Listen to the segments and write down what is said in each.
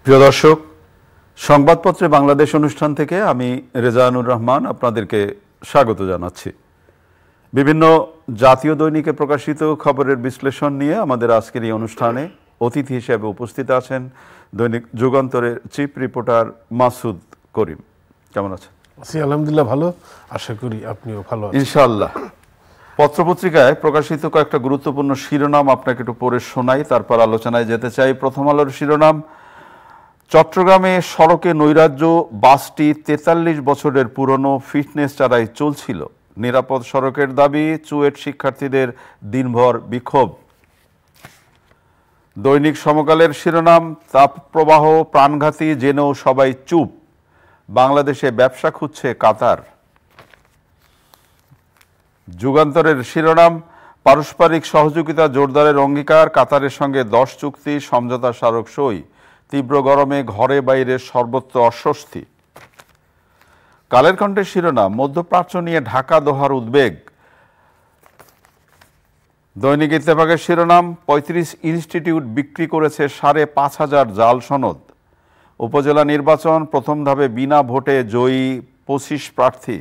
প্রিয় দর্শক, সংবাদপত্রে বাংলাদেশ অনুষ্ঠান থেকে আমি রেজানুর রহমান আপনাদেরকে স্বাগত জানাচ্ছি। বিভিন্ন জাতীয় দৈনিকে প্রকাশিত খবরের বিশ্লেষণ নিয়ে আমাদের আজকের এই অনুষ্ঠানে অতিথি হিসেবে উপস্থিত আছেন দৈনিক যুগান্তরের চিফ রিপোর্টার মাসুদ করিম। কেমন আছেন? আলহামদুলিল্লাহ, ভালো। আশা করি আপনিও ভালো আছেন ইনশাআল্লাহ। পত্রপত্রিকায় প্রকাশিত কয়েকটা গুরুত্বপূর্ণ শিরোনাম আপনাকে একটু পড়ে শোনাই, তারপর আলোচনায় যেতে চাই। প্রথম আলোর শিরোনাম, চট্টগ্রামে সড়কে নৈরাজ্য, বাসটি ৪৩ বছরের পুরনো, ফিটনেস ছাড়াই চলছিল। নিরাপদ সড়কের দাবি, চুয়েট শিক্ষার্থীদের দিনভর বিক্ষোভ। দৈনিক সমকালের শিরোনাম, তাপপ্রবাহ প্রাণঘাতী, জেনেও সবাই চুপ। বাংলাদেশে ব্যবসা খুঁজছে কাতার। যুগান্তরের শিরোনাম, পারস্পরিক সহযোগিতা জোরদারের অঙ্গীকার, কাতারের সঙ্গে 10 চুক্তি সমঝোতা স্মারক সই। তীব্র গরমে ঘরে বাইরে সর্বত্র অস্বস্তি। কালের কণ্ঠের শিরোনাম, মধ্যপ্রাচ্য নিয়ে ঢাকা দোহার উদ্বেগ। দৈনিক ইত্তেফাকের শিরোনাম, ৩৫ ইনস্টিটিউট বিক্রি করেছে ৫,৫০০ জাল সনদ। উপজেলা নির্বাচন, প্রথম ধাপে বিনা ভোটে জয়ী ২৫ প্রার্থী।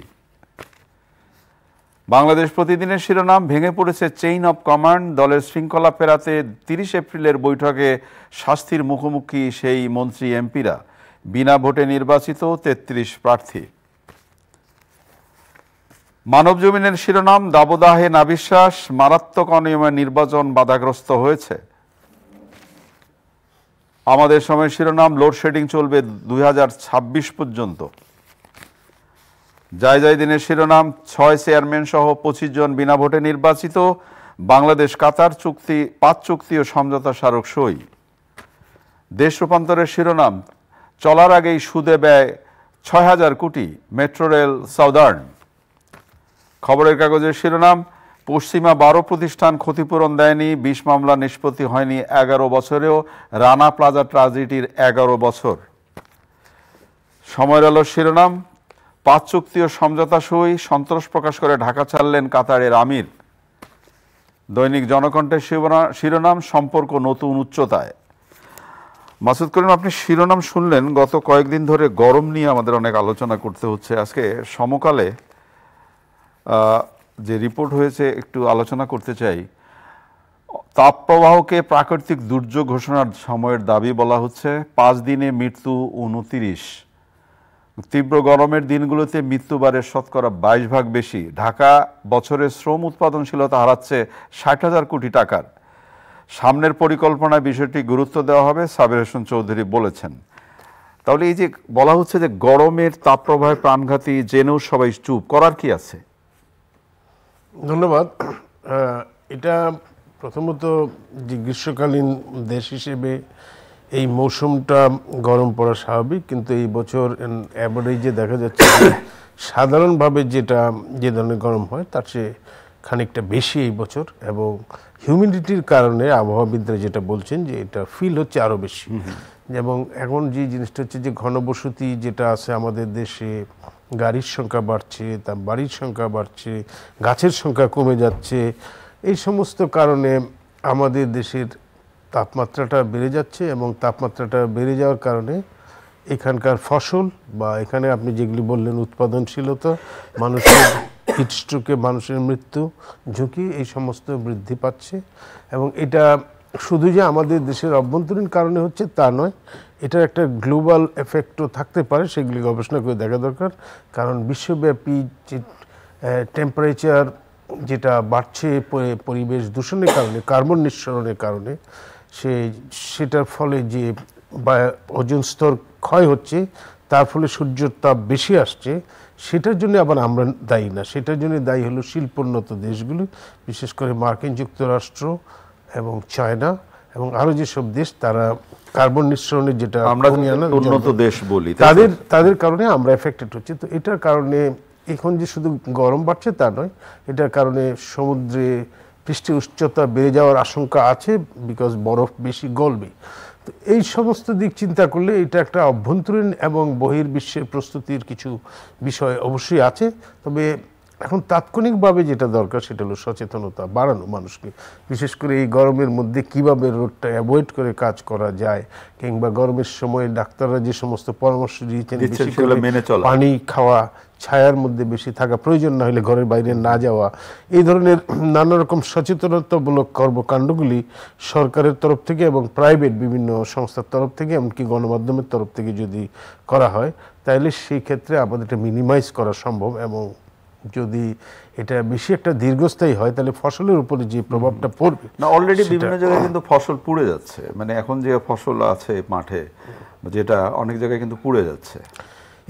বাংলাদেশ প্রতিদিনের শিরোনাম, ভেঙে পড়েছে চেইন অব কমান্ড, দলের শৃঙ্খলা ফেরাতে ৩০ এপ্রিলের বৈঠকে শাস্তির মুখোমুখি সেই মন্ত্রী এমপিরা। বিনা ভোটে নির্বাচিত ৩৩ প্রার্থী। মানবজমিনের শিরোনাম, দাবদাহে নাবিশ্বাস, মারাত্মক অনিয়মে নির্বাচন বাধাগ্রস্ত হয়েছে। আমাদের সময় শিরোনাম, লোডশেডিং চলবে ২০২৬ পর্যন্ত। জায়জায় দিনের শিরোনাম, ৬ চেয়ারম্যান সহ ২৫ জন বিনা ভোটে নির্বাচিত। বাংলাদেশ কাতার চুক্তি, ৫ চুক্তি ও সমঝোতা স্মারক সই। দেশ রূপান্তরের শিরোনাম, চলার আগেই সুদে ব্যয় ৬,০০০ কোটি, মেট্রো রেল সাউদার্ন। খবরের কাগজের শিরোনাম, পশ্চিমা ১২ প্রতিষ্ঠান ক্ষতিপূরণ দেয়নি, ২০ মামলা নিষ্পত্তি হয়নি ১১ বছরেও, রানা প্লাজা ট্র্যাজেডির ১১ বছর। সময়ের আলোর শিরোনাম, ৫ চুক্তি ও সমঝোতা সই, সন্তোষ প্রকাশ করে ঢাকা ছাড়লেন কাতারের আমির। দৈনিক জনকণ্ঠের শিরোনাম, সম্পর্ক নতুন উচ্চতায়। মাসুদ করিম, আপনি শিরোনাম শুনলেন। গত কয়েকদিন ধরে গরম নিয়ে আমাদের অনেক আলোচনা করতে হচ্ছে। আজকে সমকালে যে রিপোর্ট হয়েছে একটু আলোচনা করতে চাই। তাপপ্রবাহকে প্রাকৃতিক দুর্যোগ ঘোষণার সময়ের দাবি বলা হচ্ছে। ৫ দিনে মৃত্যু ২৯। তীব্র গরমের দিনগুলোতে মৃত্যুবারের শতকরা ২২% বেশি। ঢাকা বছরের শ্রম উৎপাদনশীলতা হারাচ্ছে ৬০,০০০ কোটি টাকার। সামনের পরিকল্পনায় বিষয়টি গুরুত্ব দেওয়া হবে, সাবের হোসেন চৌধুরী বলেছেন। তাহলে এই যে বলা হচ্ছে যে গরমের তাপপ্রবাহে প্রাণঘাতী, জেনেও সবাই চুপ, করার কি আছে? ধন্যবাদ। এটা প্রথমত যে গ্রীষ্মকালীন দেশ হিসেবে এই মৌসুমটা গরম পড়া স্বাভাবিক, কিন্তু এই বছর অ্যাভারেজে দেখা যাচ্ছে সাধারণভাবে যে ধরনের গরম হয় তার চেয়ে খানিকটা বেশি এই বছর, এবং হিউমিডিটির কারণে আবহাওয়াবিদরা যেটা বলছেন যে এটা ফিল হচ্ছে আরও বেশি। এবং এখন যে জিনিসটা হচ্ছে যে ঘনবসতি যেটা আছে আমাদের দেশে, গাড়ির সংখ্যা বাড়ছে, তার বাড়ির সংখ্যা বাড়ছে, গাছের সংখ্যা কমে যাচ্ছে, এই সমস্ত কারণে আমাদের দেশের তাপমাত্রাটা বেড়ে যাচ্ছে। এবং তাপমাত্রাটা বেড়ে যাওয়ার কারণে এখানকার ফসল বা এখানে আপনি যেগুলি বললেন উৎপাদনশীলতা, মানুষের হিটস্ট্রোকে মানুষের মৃত্যু ঝুঁকি, এই সমস্ত বৃদ্ধি পাচ্ছে। এবং এটা শুধু যে আমাদের দেশের অভ্যন্তরীণ কারণে হচ্ছে তা নয়, এটার একটা গ্লোবাল এফেক্টও থাকতে পারে, সেগুলি গবেষণা করে দেখা দরকার। কারণ বিশ্বব্যাপী যে টেম্পারেচার যেটা বাড়ছে পরিবেশ দূষণের কারণে, কার্বন নিঃসরণের কারণে, সেটার ফলে যে ওজোন স্তর ক্ষয় হচ্ছে, তার ফলে সূর্যের তাপ বেশি আসছে, সেটার জন্য আবার আমরা দায়ী না। সেটার জন্য দায়ী হলো শিল্পোন্নত দেশগুলো, বিশেষ করে মার্কিন যুক্তরাষ্ট্র এবং চায়না এবং আরও যেসব দেশ তারা কার্বন নিঃসরণের যেটা আমরা উন্নত দেশ বলি, তাদের কারণে আমরা এফেক্টেড হচ্ছে। তো এটার কারণে এখন যে শুধু গরম বাড়ছে তা নয়, এটার কারণে সমুদ্রে পৃষ্ঠের উচ্চতা বেড়ে যাওয়ার আশঙ্কা আছে, বিকজ বরফ বেশি গলবে। তো এই সমস্ত দিক চিন্তা করলে এটা একটা অভ্যন্তরীণ এবং বহির্বিশ্বের প্রস্তুতির কিছু বিষয় অবশ্যই আছে। তবে এখন তাৎক্ষণিকভাবে যেটা দরকার সেটা হলো সচেতনতা বাড়ানো মানুষকে, বিশেষ করে এই গরমের মধ্যে কিভাবে রোদটা অ্যাভয়েড করে কাজ করা যায়, কিংবা গরমের সময় ডাক্তাররা যে সমস্ত পরামর্শ দিয়েছেন বেশি করে পানি খাওয়া, ছায়ার মধ্যে বেশি থাকা, প্রয়োজন না হলে ঘরের বাইরে না যাওয়া, এই ধরনের নানা রকম সচেতনতামূলক কর্মকাণ্ডগুলি সরকারের তরফ থেকে এবং প্রাইভেট বিভিন্ন সংস্থার তরফ থেকে এমনকি গণমাধ্যমের তরফ থেকে যদি করা হয় তাহলে সেই ক্ষেত্রে আমাদের এটা মিনিমাইজ করা সম্ভব। এবং যদি এটা বেশি একটা দীর্ঘস্থায়ী হয় তাহলে ফসলের উপরে যে প্রভাবটা পড়বে না, অলরেডি বিভিন্ন জায়গায় কিন্তু ফসল পুড়ে যাচ্ছে, মানে এখন যে ফসল আছে মাঠে যেটা অনেক জায়গায় কিন্তু পুড়ে যাচ্ছে।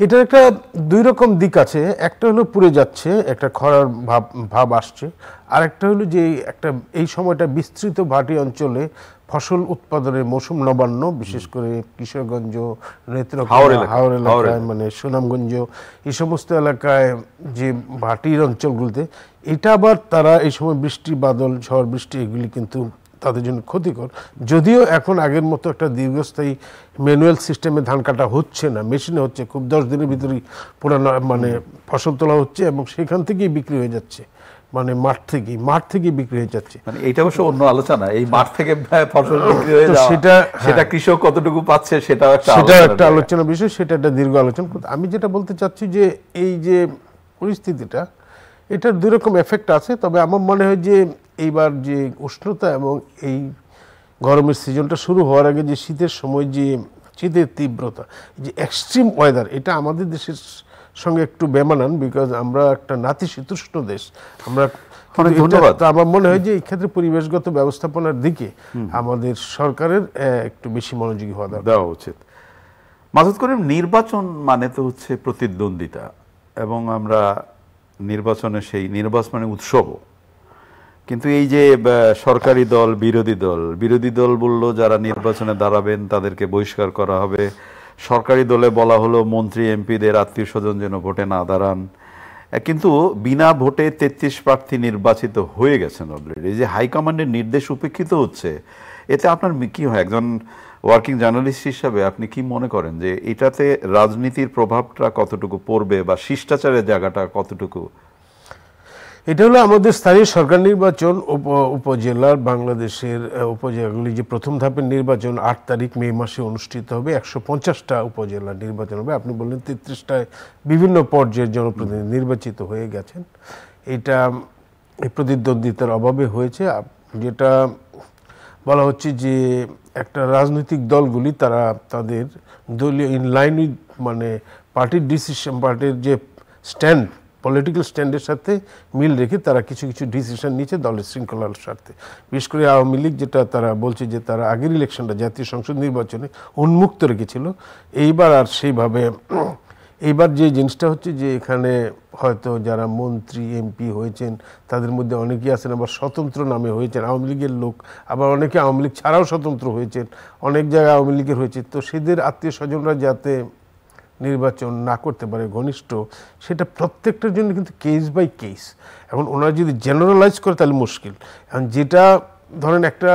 এটার একটা দুই রকম দিক আছে, একটা হলো পুড়ে যাচ্ছে, একটা খরার ভাব আসছে, আর একটা হলো যে একটা এই সময়টা বিস্তৃত ভাটি অঞ্চলে ফসল উৎপাদনের মৌসুম নবান্ন, বিশেষ করে কিশোরগঞ্জ, নেত্রকোনা, হাওর এলাকায়, মানে সুনামগঞ্জ, এই সমস্ত এলাকায় যে ভাটির অঞ্চলগুলোতে, এটা আবার তারা এই সময় বৃষ্টি বাদল ঝড় বৃষ্টি এগুলি কিন্তু তাদের জন্য ক্ষতিকর। যদিও এখন আগের মতো একটা দীর্ঘস্থায়ী ম্যানুয়াল সিস্টেমে ধান কাটা হচ্ছে না, মেশিনে হচ্ছে, খুব 10 দিনের ভিতরেই পুরানো মানে ফসল তোলা হচ্ছে এবং সেখান থেকেই বিক্রি হয়ে যাচ্ছে, মানে মাঠ থেকেই বিক্রি হয়ে যাচ্ছে। মানে এটা অবশ্য অন্য আলোচনা, এই মাঠ থেকে ফসল বিক্রি হয়ে যাওয়া, সেটা কৃষক কতটুকু পাচ্ছে সেটাও একটা আলোচনা বিষয়, সেটা একটা দীর্ঘ আলোচনা। আমি যেটা বলতে চাচ্ছি যে এই যে পরিস্থিতিটা, এটার দুই রকম এফেক্ট আছে। তবে আমার মনে হয় যে এইবার যে উষ্ণতা এবং এই গরমের সিজনটা শুরু হওয়ার আগে যে শীতের সময় যে শীতের তীব্রতা, যে এক্সট্রিম ওয়েদার, এটা আমাদের দেশের সঙ্গে একটু বেমানান, বিকজ আমরা একটা নাতিশীতোষ্ণ দেশ। আমরা আমার মনে হয় যে এই ক্ষেত্রে পরিবেশগত ব্যবস্থাপনার দিকে আমাদের সরকারের একটু বেশি মনোযোগী হওয়া দেওয়া উচিত। মাসুদ করিম, নির্বাচন মানে তো হচ্ছে প্রতিদ্বন্দ্বিতা, এবং আমরা নির্বাচনে সেই নির্বাচনের উৎসবও, কিন্তু এই যে সরকারি দল বিরোধী দল বললো যারা নির্বাচনে দাঁড়াবেন তাদেরকে বহিষ্কার করা হবে, সরকারি দলে বলা হলো মন্ত্রী এমপিদের আত্মীয় স্বজন যেন ভোটে না দাঁড়ান, কিন্তু বিনা ভোটে 33 প্রার্থী নির্বাচিত হয়ে গেছেন অলরেডি। এই যে হাইকমান্ডের নির্দেশ উপেক্ষিত হচ্ছে, এতে আপনার কি হয়, একজন ওয়ার্কিং জার্নালিস্ট হিসাবে আপনি কি মনে করেন যে এটাতে রাজনীতির প্রভাবটা কতটুকু পড়বে বা শিষ্টাচারের জায়গাটা কতটুকু? এটা হলো আমাদের স্থানীয় সরকার নির্বাচন, উপজেলার বাংলাদেশের উপজেলাগুলি যে প্রথম ধাপের নির্বাচন 8 তারিখ মে মাসে অনুষ্ঠিত হবে। 150টা উপজেলা নির্বাচন হবে। আপনি বললেন 33টায় বিভিন্ন পর্যায়ের জনপ্রতিনিধি নির্বাচিত হয়ে গেছেন। এটা এই প্রতিদ্বন্দ্বিতার অভাবে হয়েছে। যেটা বলা হচ্ছে যে একটা রাজনৈতিক দলগুলি তারা তাদের দলীয় ইনলাইন উইথ মানে পার্টির ডিসিশন, পার্টির যে স্ট্যান্ড, পলিটিক্যাল স্ট্যান্ডের সাথে মিল রেখে তারা কিছু ডিসিশন নিচ্ছে দলের শৃঙ্খলার স্বার্থে। বিশেষ করে আওয়ামী লীগ যেটা তারা বলছে যে তারা আগের ইলেকশনটা জাতীয় সংসদ নির্বাচনে উন্মুক্ত রেখেছিল, এইবার আর সেইভাবে। এইবার যে জিনিসটা হচ্ছে যে এখানে হয়তো যারা মন্ত্রী এমপি হয়েছেন তাদের মধ্যে অনেকেই আছেন আবার স্বতন্ত্র নামে হয়েছেন, আওয়ামী লীগের লোক, আবার অনেকে আওয়ামী লীগ ছাড়াও স্বতন্ত্র হয়েছেন, অনেক জায়গায় আওয়ামী লীগের হয়েছে। তো সেদের আত্মীয় স্বজনরা যাতে নির্বাচন না করতে পারে ঘনিষ্ঠ, সেটা প্রত্যেকটার জন্য কিন্তু কেস বাই কেস। এখন ওনারা যদি জেনারেলাইজ করে তাহলে মুশকিল। এখন যেটা ধরেন একটা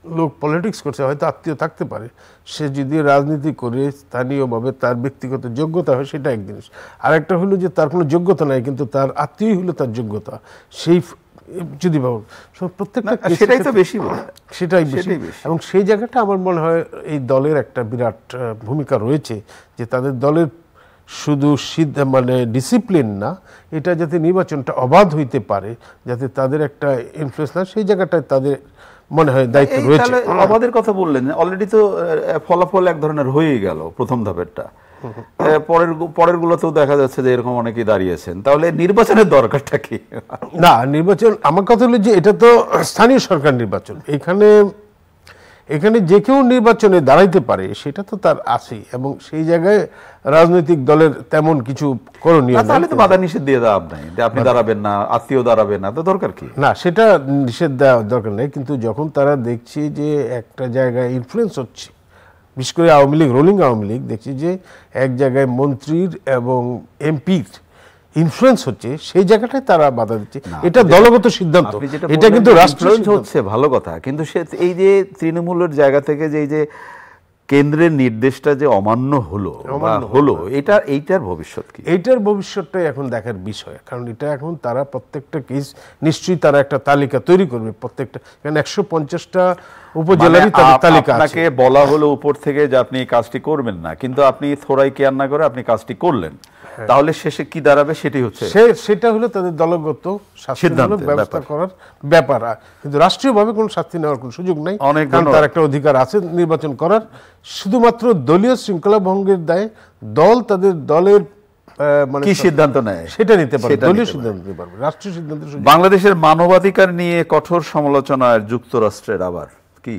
লোক পলিটিক্স করছে, হয়তো আত্মীয় থাকতে পারে, সে যদি রাজনীতি করে স্থানীয়ভাবে তার ব্যক্তিগত যোগ্যতা হয় সেটা এক জিনিস, আর একটা হলো যে তার কোনো যোগ্যতা নাই কিন্তু তার আত্মীয় হলো তার যোগ্যতা, সেই যদি প্রত্যেকটা সেটাই তো বেশি, সেটাই বেশি। এবং সেই জায়গাটা আমার মনে হয় এই দলের একটা বিরাট ভূমিকা রয়েছে, যে তাদের দলের শুধু মানে ডিসিপ্লিন না, এটা যাতে নির্বাচনটা অবাধ হইতে পারে, যাতে তাদের একটা ইনফ্লুয়েন্স না, সেই জায়গাটায় তাদের মনে হয় দায়িত্ব রয়েছে। আমাদের কথা বললেন, অলরেডি তো ফলাফল এক ধরনের হয়ে গেল প্রথম ধাপেরটা, পরের গুলোতেও দেখা যাচ্ছে যে এরকম অনেকেই দাঁড়িয়েছেন, তাহলে নির্বাচনের দরকারটা কি? না, নির্বাচন আমার কথা হলো যে এটা তো স্থানীয় সরকার নির্বাচন, এখানে যে কেউ নির্বাচনে দাঁড়াইতে পারে, সেটা তো তার আছেই, এবং সেই জায়গায় রাজনৈতিক দলের তেমন কিছু করণীয় নেই। তাহলে তো বাধা নিষেধ দিয়ে দেওয়া নাই যে আপনি দাঁড়াবেন না, আত্মীয় দাঁড়াবেন না, তো দরকার কি? না, সেটা নিষেধ দেওয়া দরকার নেই, কিন্তু যখন তারা দেখছে যে একটা জায়গায় ইনফ্লুয়েন্স হচ্ছে, বিশেষ করে আওয়ামী লীগ, রুলিং আওয়ামী লীগ দেখছি যে এক জায়গায় মন্ত্রীর এবং এমপির ইনফ্লুয়েন্স হচ্ছে, সেই জায়গাটায় তারা বাধা দিচ্ছে। এটা দলগত সিদ্ধান্ত, এটা কিন্তু রাষ্ট্র হচ্ছে ভালো কথা, কিন্তু সে এই যে তৃণমূলের জায়গা থেকে যে এই যে কেন্দ্রের নির্দেশটা যে অমান্য হলো এইটার ভবিষ্যৎ কি? এইটার ভবিষ্যৎটাই এখন দেখার বিষয়, কারণ এটা এখন তারা প্রত্যেকটা কেস নিশ্চয়ই তারা একটা তালিকা তৈরি করবে প্রত্যেকটা, কারণ 150টা উপজেলারই তালিকা আছে। আপনাকে বলা হলো উপর থেকে যে আপনি কাজটি করবেন না, কিন্তু আপনি থোড়াই কেয়ার না করে আপনি কাজটি করলেন, তাহলে শেষে কি দাঁড়াবে সেটাই হচ্ছে সেটা হলো তাদের দলগত শাস্তিমূলক ব্যবস্থা করার ব্যাপার, কিন্তু রাষ্ট্রীয়ভাবে কোনো শাস্তি নেওয়ার কোনো সুযোগ নাই, কারণ তার একটা অধিকার আছে নির্বাচন করার। শুধুমাত্র দলীয় শৃঙ্খলা ভঙ্গের দায়ে দল তাদের দলের মানে কি সিদ্ধান্ত নেয় সেটা নিতে পারবে, দলীয় সিদ্ধান্ত নিতে পারবে, রাষ্ট্রীয় সিদ্ধান্ত। বাংলাদেশের মানবাধিকার নিয়ে কঠোর সমালোচনায় যুক্তরাষ্ট্রের আবার কি?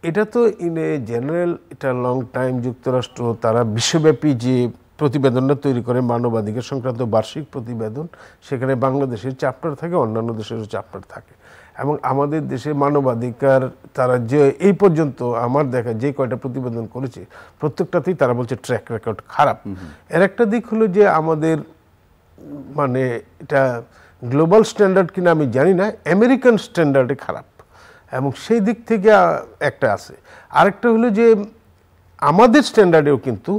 এটা তো ইন এ জেনারেল, এটা লং টাইম যুক্তরাষ্ট্র তারা বিশ্বব্যাপী যে প্রতিবেদনটা তৈরি করে মানবাধিকার সংক্রান্ত বার্ষিক প্রতিবেদন, সেখানে বাংলাদেশের চ্যাপ্টার থাকে, অন্যান্য দেশেরও চ্যাপ্টার থাকে, এবং আমাদের দেশে মানবাধিকার তারা যে এই পর্যন্ত আমার দেখা যে কয়টা প্রতিবেদন করেছে প্রত্যেকটাতেই তারা বলছে ট্র্যাক রেকর্ড খারাপ। এর একটা দিক হলো যে আমাদের মানে এটা গ্লোবাল স্ট্যান্ডার্ড কিনা আমি জানি না, আমেরিকান স্ট্যান্ডার্ডে খারাপ, এবং সেই দিক থেকে একটা আছে। আরেকটা হলো যে আমাদের স্ট্যান্ডার্ডেও কিন্তু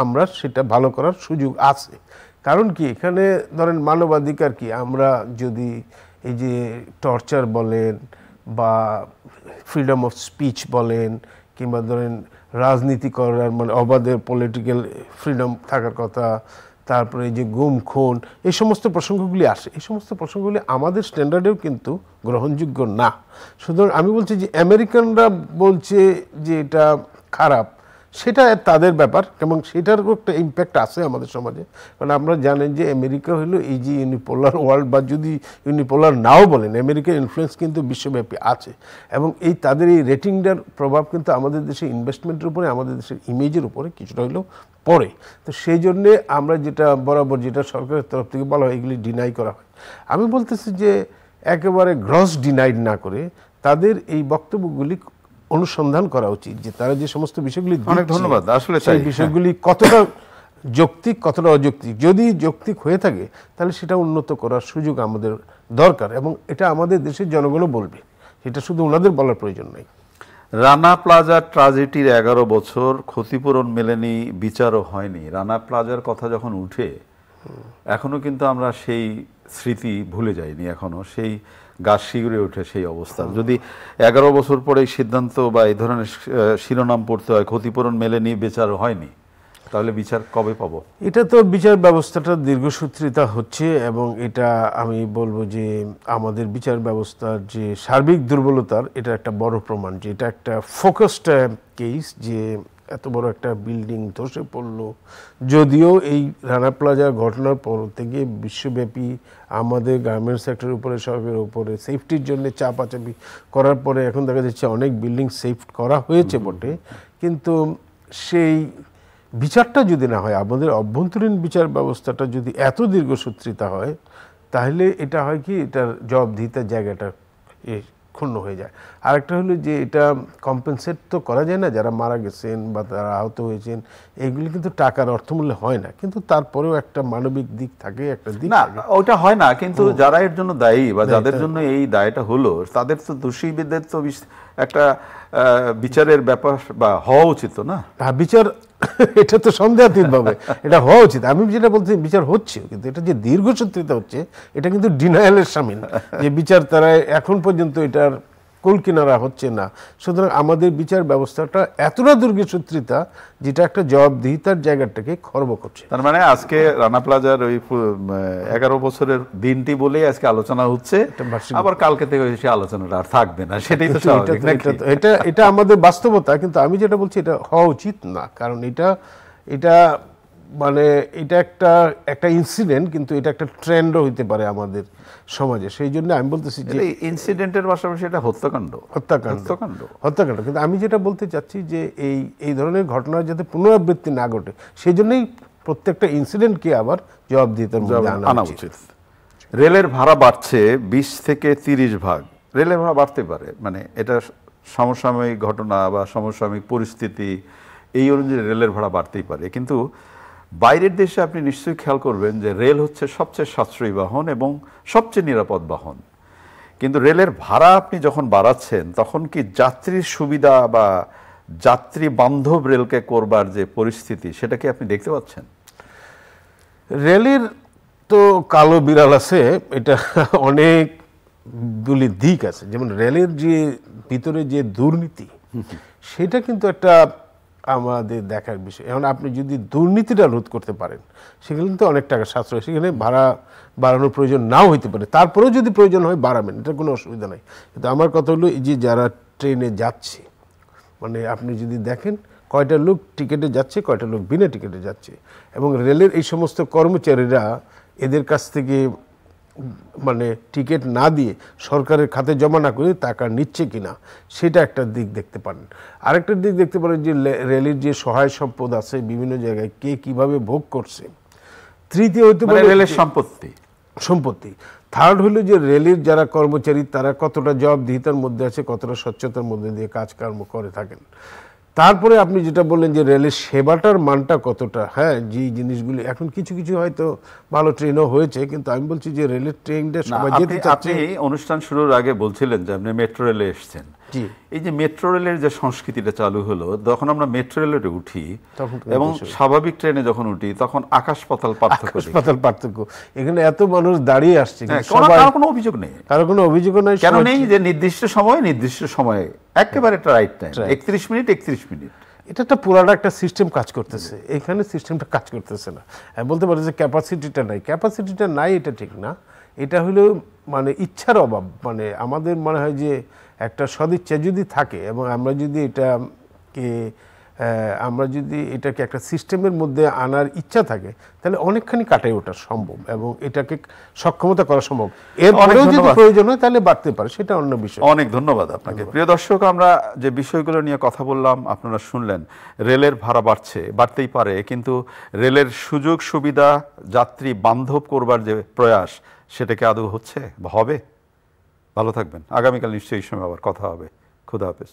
আমরা সেটা ভালো করার সুযোগ আছে, কারণ কি এখানে ধরেন মানবাধিকার কি, আমরা যদি এই যে টর্চার বলেন বা ফ্রিডম অফ স্পিচ বলেন, কিংবা ধরেন রাজনীতি করার মানে অবাধের পলিটিক্যাল ফ্রিডম থাকার কথা, তারপরে এই যে গুম খুন, এই সমস্ত প্রসঙ্গগুলি আসে, এই সমস্ত প্রসঙ্গগুলি আমাদের স্ট্যান্ডার্ডেও কিন্তু গ্রহণযোগ্য না। সুতরাং আমি বলছি যে আমেরিকানরা বলছে যে এটা খারাপ, সেটা তাদের ব্যাপার, এবং সেটারও একটা ইম্প্যাক্ট আছে আমাদের সমাজে, কারণ আমরা জানেন যে আমেরিকা হলো এই যে ইউনিপোলার ওয়ার্ল্ড, বা যদি ইউনিপোলার নাও বলেন, আমেরিকার ইনফ্লুয়েন্স কিন্তু বিশ্বব্যাপী আছে, এবং এই তাদের এই রেটিংটার প্রভাব কিন্তু আমাদের দেশের ইনভেস্টমেন্টের উপরে, আমাদের দেশের ইমেজের উপরে কিছুটা হলেও পড়ে। তো সেই জন্যে আমরা যেটা বরাবর যেটা সরকারের তরফ থেকে বলা হয় এগুলি ডিনাই করা হয়। আমি বলতেছি যে একেবারে গ্রস ডিনাইড না করে তাদের এই বক্তব্যগুলি অনুসন্ধান করা উচিত, যে তারা যে সমস্ত বিষয়গুলি, অনেক ধন্যবাদ, আসলে সেই বিষয়গুলি কতটা যৌক্তিক কতটা অযৌক্তিক, যদি যৌক্তিক হয়ে থাকে তাহলে সেটা উন্নত করার সুযোগ আমাদের দরকার, এবং এটা আমাদের দেশের জনগণও বলবে, এটা শুধু ওনাদের বলার প্রয়োজন নাই। রানা প্লাজার ট্র্যাজেডির 11 বছর ক্ষতিপূরণ মেলেনি, বিচারও হয়নি। রানা প্লাজার কথা যখন উঠে এখনো কিন্তু আমরা সেই স্মৃতি ভুলে যাইনি, এখনো সেই গা শিউরে ওঠে সেই অবস্থা। যদি 11 বছর পরে সিদ্ধান্ত বা এই ধরনের শিরোনাম পড়তে হয়, ক্ষতিপূরণ মেলেনি, বিচার হয়নি, তাহলে বিচার কবে পাবো? এটা তো বিচার ব্যবস্থাটা দীর্ঘসূত্রিতা হচ্ছে, এবং এটা আমি বলবো যে আমাদের বিচার ব্যবস্থার যে সার্বিক দুর্বলতার এটা একটা বড় প্রমাণ, যে এটা একটা ফোকাসড কেস, যে এত বড় একটা বিল্ডিং ধসে পড়লো, যদিও এই রানা প্লাজা ঘটনার পর থেকে বিশ্বব্যাপী আমাদের গার্মেন্টস সেক্টরের উপরে, সরকারের উপরে সেফটির জন্য চাপাচাপি করার পরে এখন দেখা যাচ্ছে অনেক বিল্ডিং সেফ করা হয়েছে বটে, কিন্তু সেই বিচারটা যদি না হয়, আমাদের অভ্যন্তরীণ বিচার ব্যবস্থাটা যদি এত দীর্ঘসূত্রিতা হয়, তাহলে এটা হয় কি এটার জবাবদিহিতার জায়গাটা ক্ষুণ্ণ হয়ে যায়। আরেকটা হলো যে এটা কম্পেনসেট তো করা যায় না, যারা মারা গেছেন বা তারা আহত হয়েছেন, এইগুলি কিন্তু টাকার অর্থমূল্যে হয় না, কিন্তু তারপরেও একটা মানবিক দিক থাকে, একটা দিক না, ওটা হয় না, কিন্তু যারা এর জন্য দায়ী বা যাদের জন্য এই দায়টা হলো, তাদের তো দোষীদের তো একটা বিচারের ব্যাপার বা হওয়া উচিত না। হ্যাঁ, বিচার এটা তো সন্দেহাতীত ভাবে এটা হওয়া উচিত। আমি যেটা বলছি বিচার হচ্ছে, কিন্তু এটা যে দীর্ঘসূত্রিতা হচ্ছে এটা কিন্তু ডিনায়ালের সামিল, যে বিচার তারা এখন পর্যন্ত এটার কুল কিনারা হচ্ছে না। সুতরাং আমাদের বিচার ব্যবস্থাটা এতটা দীর্ঘসূত্রিতা, যেটা একটা জবাবদিহিতার জায়গাটাকে খর্ব করছে। তার মানে আজকে রানা প্লাজার ওই 11 বছরের দিনটি বলেই আজকে আলোচনা হচ্ছে, আবার কালকে থেকে সেই আলোচনাটা আর থাকবে না, সেটাই তো এটা আমাদের বাস্তবতা। কিন্তু আমি যেটা বলছি এটা হওয়া উচিত না, কারণ এটা মানে এটা একটা ইনসিডেন্ট, কিন্তু এটা একটা ট্রেন্ডও হইতে পারে আমাদের সমাজে। সেই জন্য আমি বলতেছি যে ইনসিডেন্টের পাশাপাশি এটা হত্যাকাণ্ড। কিন্তু আমি যেটা বলতে চাচ্ছি যে এই ধরনের ঘটনা যাতে পুনরাবৃত্তি না ঘটে, সেই জন্যই প্রত্যেকটা ইনসিডেন্টকে আবার জবাবদিহিতার মধ্যে আনা উচিত। রেলের ভাড়া বাড়ছে 20 থেকে 30 ভাগ। রেলের ভাড়া বাড়তে পারে, মানে এটা সমসাময়িক ঘটনা বা সমসাময়িক পরিস্থিতি, এই অনুযায়ী রেলের ভাড়া বাড়তেই পারে। কিন্তু বাইরের দেশে আপনি নিশ্চয়ই খেয়াল করবেন যে রেল হচ্ছে সবচেয়ে সাশ্রয়ী বাহন এবং সবচেয়ে নিরাপদ বাহন। কিন্তু রেলের ভাড়া আপনি যখন বাড়াচ্ছেন, তখন কি যাত্রীর সুবিধা বা যাত্রী বান্ধব রেলকে করবার যে পরিস্থিতি, সেটা কি আপনি দেখতে পাচ্ছেন? রেলের তো কালো বিড়াল আছে, এটা অনেকগুলি দিক আছে। যেমন রেলের যে ভিতরে যে দুর্নীতি, সেটা কিন্তু একটা আমাদের দেখার বিষয়। এখন আপনি যদি দুর্নীতিটা রোধ করতে পারেন, সেখানে কিন্তু অনেক টাকা সাশ্রয়, সেখানে ভাড়া বাড়ানোর প্রয়োজন নাও হইতে পারে, তারপরেও যদি প্রয়োজন হয় বাড়াবেন, এটা কোনো অসুবিধা নাই। কিন্তু আমার কথা হলো, এই যে যারা ট্রেনে যাচ্ছে, মানে আপনি যদি দেখেন কয়টা লোক টিকিটে যাচ্ছে, কয়টা লোক বিনা টিকিটে যাচ্ছে, এবং রেলের এই সমস্ত কর্মচারীরা এদের কাছ থেকে মানে টিকিট না দিয়ে সরকারের খাতে জমা না করে টাকা নিচ্ছে কিনা, সেটা একটা দিক দেখতে পারেন। আরেকটা দিক দেখতে পারেন যে রেলের যে সহায় সম্পদ আছে বিভিন্ন জায়গায়, কে কিভাবে ভোগ করছে। তৃতীয় হইতে পারে রেলের সম্পত্তি। থার্ড হলো যে রেলের যারা কর্মচারী, তারা কতটা জবাবদিহিতার মধ্যে আছে, কতটা স্বচ্ছতার মধ্যে দিয়ে কাজকর্ম করে থাকেন। তারপরে আপনি যেটা বললেন যে রেলের সেবাটার মানটা কতটা, হ্যাঁ, যে জিনিসগুলি এখন কিছু কিছু হয়তো ভালো ট্রেনও হয়েছে, কিন্তু আমি বলছি যে রেলের ট্রেনটা সবাই যেতে চাচ্ছে। আপনি অনুষ্ঠান শুরুর আগে বলছিলেন যে আপনি মেট্রো রেলে এসেছেন। এই যে মেট্রো রেলের যে সংস্কৃতিটা চালু হলো, যখন আমরা মেট্রো রেলে উঠি এবং স্বাভাবিক ট্রেনে যখন উঠি, তখন আকাশ পাতাল পার্থক্য। এখানে এত মানুষ দাঁড়িয়ে আসছে, কারো কোনো অভিযোগ নেই, কারো কোনো অভিযোগ নাই। কেন নেই? যে নির্দিষ্ট সময়ে একেবারে একটা রাইট টাইম, 31 মিনিট। এটা একটা পুরাটা একটা সিস্টেম কাজ করতেছে, এখানে সিস্টেমটা কাজ করতেছে না। বলতে পারে যে ক্যাপাসিটিটা নাই, এটা ঠিক না। এটা হলো মানে ইচ্ছার অভাব। মানে আমাদের মনে হয় যে একটা সদিচ্ছা যদি থাকে, এবং আমরা যদি এটাকে একটা সিস্টেমের মধ্যে আনার ইচ্ছা থাকে, তাহলে অনেকখানি কাটাই ওঠা সম্ভব এবং এটাকে সক্ষমতা করা সম্ভব। এরপরেও যদি প্রয়োজন হয় তাহলে বাড়তে পারে, সেটা অন্য বিষয়। অনেক ধন্যবাদ আপনাকে। প্রিয় দর্শক, আমরা যে বিষয়গুলো নিয়ে কথা বললাম আপনারা শুনলেন। রেলের ভাড়া বাড়তেই পারে, কিন্তু রেলের সুযোগ সুবিধা যাত্রী বান্ধব করবার যে প্রয়াস, সেটাকে আদৌ হচ্ছে বা হবে? ভালো থাকবেন। আগামীকাল নিশ্চয়ই এই সময় আবার কথা হবে। খুদা হাফেজ।